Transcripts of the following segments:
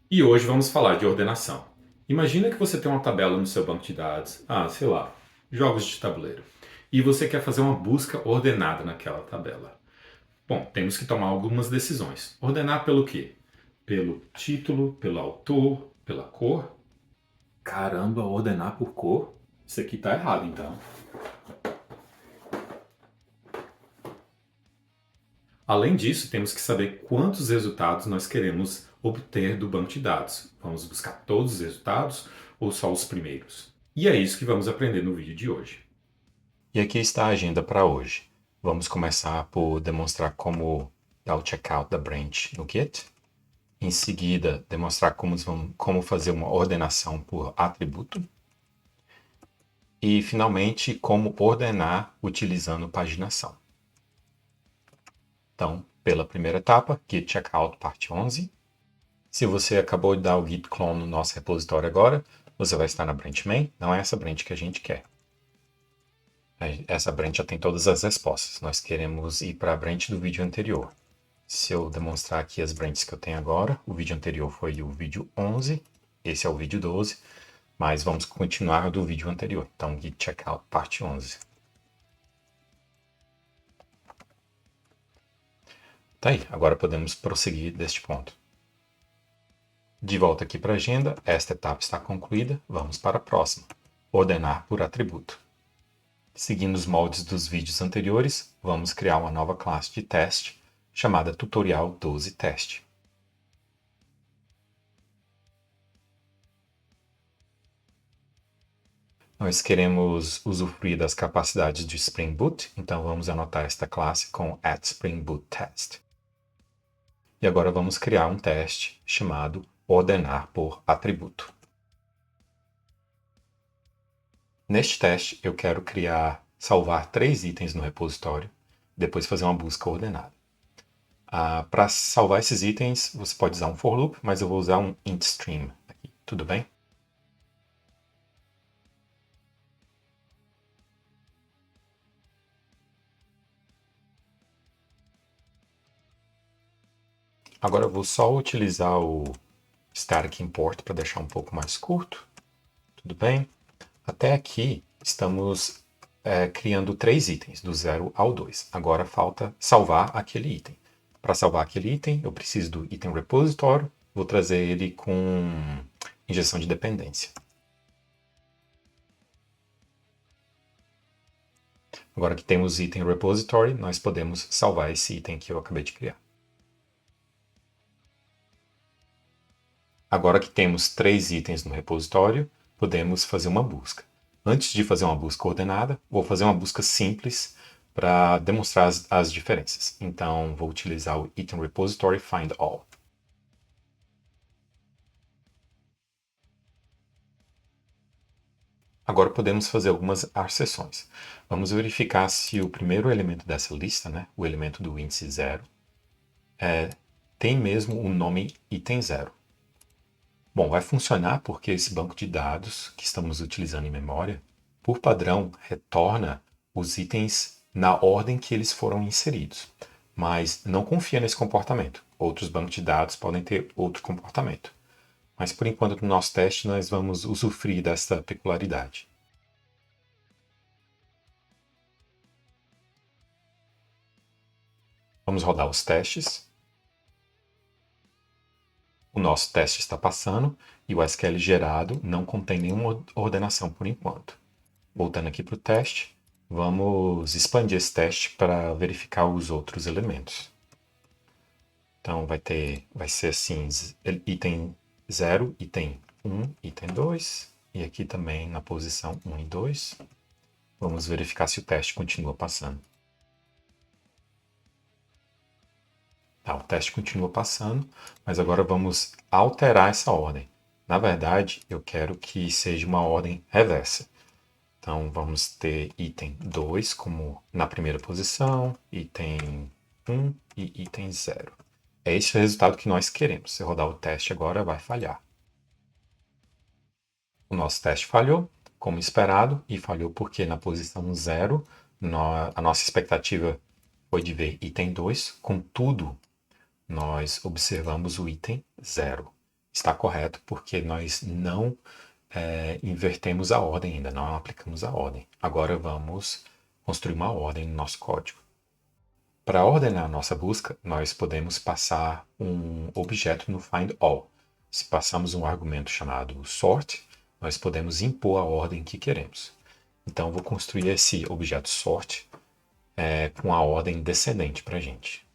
E hoje vamos falar de ordenação. Imagina que você tem uma tabela no seu banco de dados, sei lá, jogos de tabuleiro, e você quer fazer uma busca ordenada naquela tabela. Bom, temos que tomar algumas decisões. Ordenar pelo quê? Pelo título, pelo autor, pela cor? Caramba, ordenar por cor? Isso aqui tá errado então. Além disso, temos que saber quantos resultados nós queremos obter do banco de dados. Vamos buscar todos os resultados ou só os primeiros? E é isso que vamos aprender no vídeo de hoje. E aqui está a agenda para hoje. Vamos começar por demonstrar como dar o checkout da branch no Git. Em seguida, demonstrar como fazer uma ordenação por atributo. E, finalmente, como ordenar utilizando paginação. Então, pela primeira etapa, Git Checkout parte 11. Se você acabou de dar o git clone no nosso repositório agora, você vai estar na branch main. Não é essa branch que a gente quer. Essa branch já tem todas as respostas. Nós queremos ir para a branch do vídeo anterior. Se eu demonstrar aqui as branches que eu tenho agora, o vídeo anterior foi o vídeo 11, esse é o vídeo 12, mas vamos continuar do vídeo anterior. Então, git checkout parte 11. Tá aí, agora podemos prosseguir deste ponto. De volta aqui para a agenda, esta etapa está concluída, vamos para a próxima. Ordenar por atributo. Seguindo os moldes dos vídeos anteriores, vamos criar uma nova classe de teste chamada tutorial 12 teste. Nós queremos usufruir das capacidades de Spring Boot, então vamos anotar esta classe com @springboot_test. E agora vamos criar um teste chamado ordenar por atributo. Neste teste, eu quero salvar 3 itens no repositório, depois fazer uma busca ordenada. Para salvar esses itens, você pode usar um for loop, mas eu vou usar um int stream aqui, tudo bem? Agora eu vou só utilizar o static import para deixar um pouco mais curto, tudo bem? Até aqui estamos criando 3 itens, do 0 ao 2. Agora falta salvar aquele item. Para salvar aquele item, eu preciso do item repository, vou trazer ele com injeção de dependência. Agora que temos o item repository, nós podemos salvar esse item que eu acabei de criar. Agora que temos 3 itens no repositório, podemos fazer uma busca. Antes de fazer uma busca ordenada, vou fazer uma busca simples para demonstrar as diferenças. Então, vou utilizar o item repository find all. Agora podemos fazer algumas acessões. Vamos verificar se o primeiro elemento dessa lista, o elemento do índice 0, tem mesmo o nome item 0. Bom, vai funcionar porque esse banco de dados que estamos utilizando em memória, por padrão, retorna os itens na ordem que eles foram inseridos. Mas não confia nesse comportamento. Outros bancos de dados podem ter outro comportamento. Mas por enquanto, no nosso teste, nós vamos usufruir dessa peculiaridade. Vamos rodar os testes. O nosso teste está passando e o SQL gerado não contém nenhuma ordenação por enquanto. Voltando aqui para o teste, vamos expandir esse teste para verificar os outros elementos. Então vai ser assim, item 0, item 1, item 2, e aqui também na posição 1 e 2. Vamos verificar se o teste continua passando. Tá, o teste continua passando, mas agora vamos alterar essa ordem. Na verdade, eu quero que seja uma ordem reversa. Então, vamos ter item 2 como na primeira posição, item 1 e item 0. É esse o resultado que nós queremos. Se rodar o teste agora, vai falhar. O nosso teste falhou, como esperado, e falhou porque na posição 0, a nossa expectativa foi de ver item 2, contudo, nós observamos o item 0. está correto, porque nós não invertemos a ordem ainda, não aplicamos a ordem. Agora vamos construir uma ordem no nosso código. Para ordenar a nossa busca, nós podemos passar um objeto no findAll. Se passamos um argumento chamado sort, nós podemos impor a ordem que queremos. Então, eu vou construir esse objeto sort com a ordem descendente para a gente.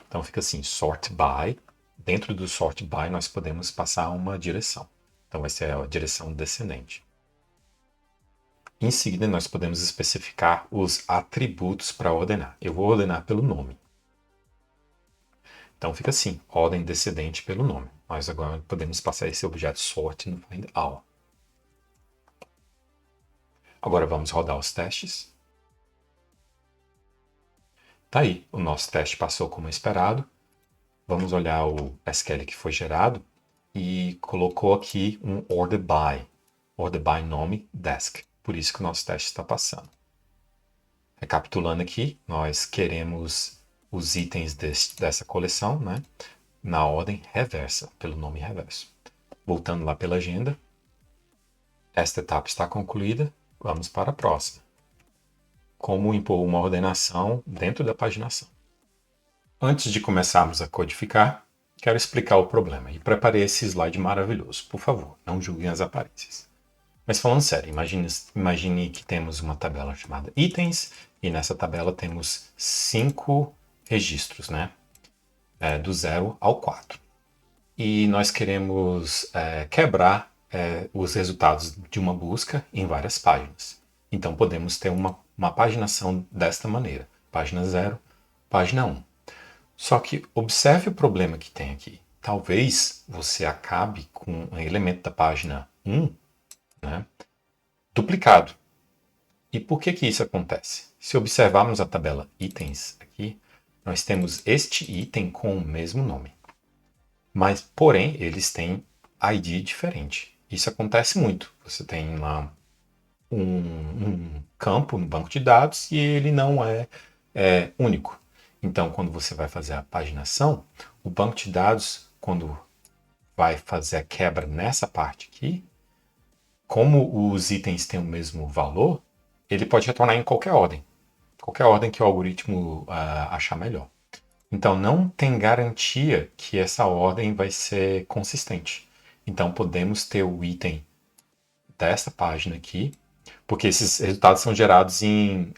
Então, fica assim, sort by. Dentro do sort by, nós podemos passar uma direção. Então, vai ser a direção descendente. Em seguida, nós podemos especificar os atributos para ordenar. Eu vou ordenar pelo nome. Então, fica assim, ordem descendente pelo nome. Nós agora podemos passar esse objeto sort no findAll. Agora vamos rodar os testes. Tá aí, o nosso teste passou como esperado. Vamos olhar o SQL que foi gerado e colocou aqui um order by nome desk. Por isso que o nosso teste está passando. Recapitulando aqui, nós queremos os itens dessa coleção, né, na ordem reversa, pelo nome reverso. Voltando lá pela agenda, esta etapa está concluída, vamos para a próxima. Como impor uma ordenação dentro da paginação. Antes de começarmos a codificar, quero explicar o problema e preparei esse slide maravilhoso. Por favor, não julguem as aparências. Mas falando sério, imagine que temos uma tabela chamada itens e nessa tabela temos 5 registros, né? Do 0 ao 4. E nós queremos quebrar os resultados de uma busca em várias páginas. Então podemos ter uma paginação desta maneira. Página 0, página 1. Só que observe o problema que tem aqui. Talvez você acabe com um elemento da página 1, né, duplicado. E por que isso acontece? Se observarmos a tabela itens aqui, nós temos este item com o mesmo nome. Mas, porém, eles têm ID diferente. Isso acontece muito. Você tem lá um campo no banco de dados e ele não é único. Então, quando você vai fazer a paginação, o banco de dados, quando vai fazer a quebra nessa parte aqui, como os itens têm o mesmo valor, ele pode retornar em qualquer ordem que o algoritmo achar melhor. Então, não tem garantia que essa ordem vai ser consistente. Então, podemos ter o item dessa página aqui, porque esses resultados são gerados em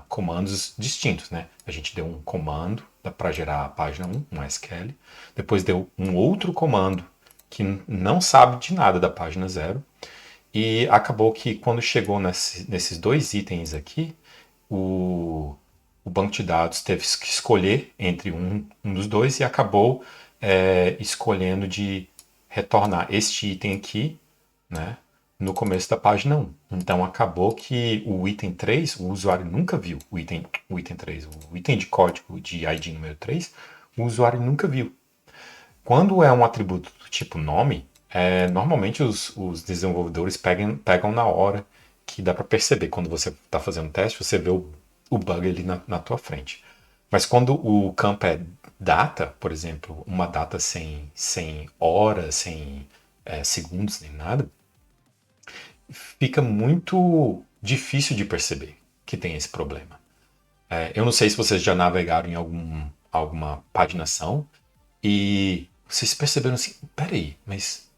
comandos distintos, né? A gente deu um comando para gerar a página 1, um SQL, depois deu um outro comando que não sabe de nada da página 0, e acabou que quando chegou nesses dois itens aqui, o banco de dados teve que escolher entre um dos dois e acabou escolhendo de retornar este item aqui, né, no começo da página 1. Então acabou que o item 3, o usuário nunca viu o item 3, o item de código de ID número 3, o usuário nunca viu. Quando é um atributo do tipo nome, normalmente os desenvolvedores pegam na hora que dá para perceber. Quando você está fazendo teste, você vê o bug ali na tua frente. Mas quando o campo é data, por exemplo, uma data sem horas, sem segundos nem nada, fica muito difícil de perceber que tem esse problema. Eu não sei se vocês já navegaram em alguma paginação e vocês perceberam assim, peraí, mas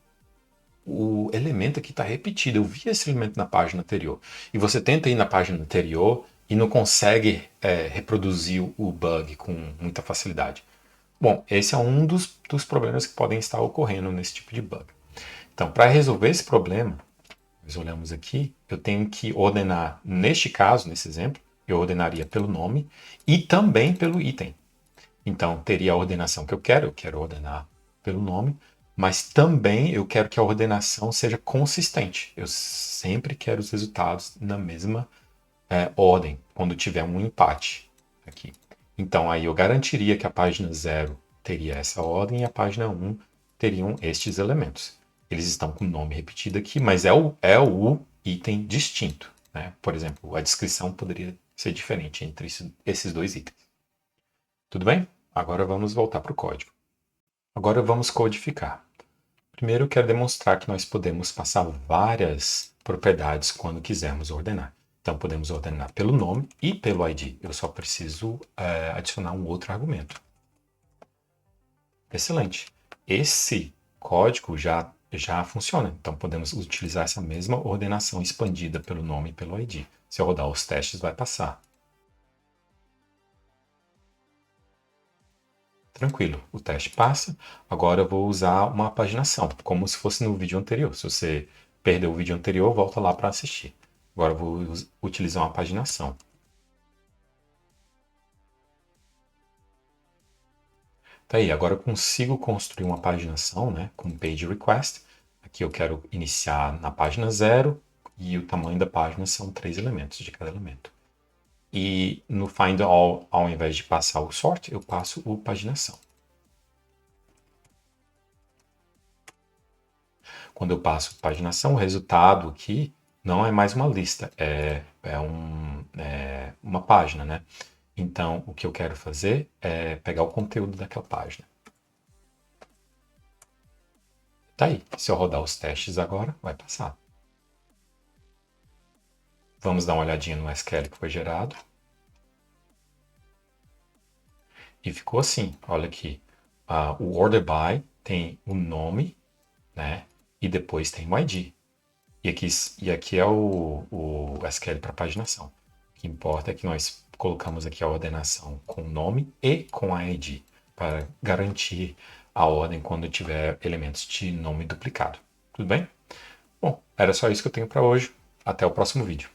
o elemento aqui está repetido, eu vi esse elemento na página anterior. E você tenta ir na página anterior e não consegue reproduzir o bug com muita facilidade. Bom, esse é um dos problemas que podem estar ocorrendo nesse tipo de bug. Então, para resolver esse problema, nós olhamos aqui, eu tenho que ordenar, neste caso, nesse exemplo, eu ordenaria pelo nome e também pelo item. Então, teria a ordenação que eu quero ordenar pelo nome, mas também eu quero que a ordenação seja consistente. Eu sempre quero os resultados na mesma ordem, quando tiver um empate aqui. Então, aí eu garantiria que a página 0 teria essa ordem e a página 1 teriam estes elementos. Eles estão com o nome repetido aqui, mas é o item distinto, né? Por exemplo, a descrição poderia ser diferente entre esses dois itens. Tudo bem? Agora vamos voltar para o código. Agora vamos codificar. Primeiro eu quero demonstrar que nós podemos passar várias propriedades quando quisermos ordenar. Então podemos ordenar pelo nome e pelo ID. Eu só preciso adicionar um outro argumento. Excelente. Esse código já funciona. Então podemos utilizar essa mesma ordenação expandida pelo nome e pelo ID. Se eu rodar os testes, vai passar. Tranquilo, o teste passa. Agora eu vou usar uma paginação, como se fosse no vídeo anterior. Se você perdeu o vídeo anterior, volta lá para assistir. Agora eu vou utilizar uma paginação. Tá aí, agora eu consigo construir uma paginação, né, com page request. Aqui eu quero iniciar na página 0 e o tamanho da página são 3 elementos de cada elemento. E no find all, ao invés de passar o sort, eu passo o paginação. Quando eu passo paginação, o resultado aqui não é mais uma lista, é uma página, né? Então, o que eu quero fazer é pegar o conteúdo daquela página. Tá aí. Se eu rodar os testes agora, vai passar. Vamos dar uma olhadinha no SQL que foi gerado. E ficou assim, olha aqui. O order by tem o nome, né? E depois tem o ID. E aqui é o SQL para paginação. O que importa é que nós colocamos aqui a ordenação com nome e com a ID, para garantir a ordem quando tiver elementos de nome duplicado. Tudo bem? Bom, era só isso que eu tenho para hoje. Até o próximo vídeo.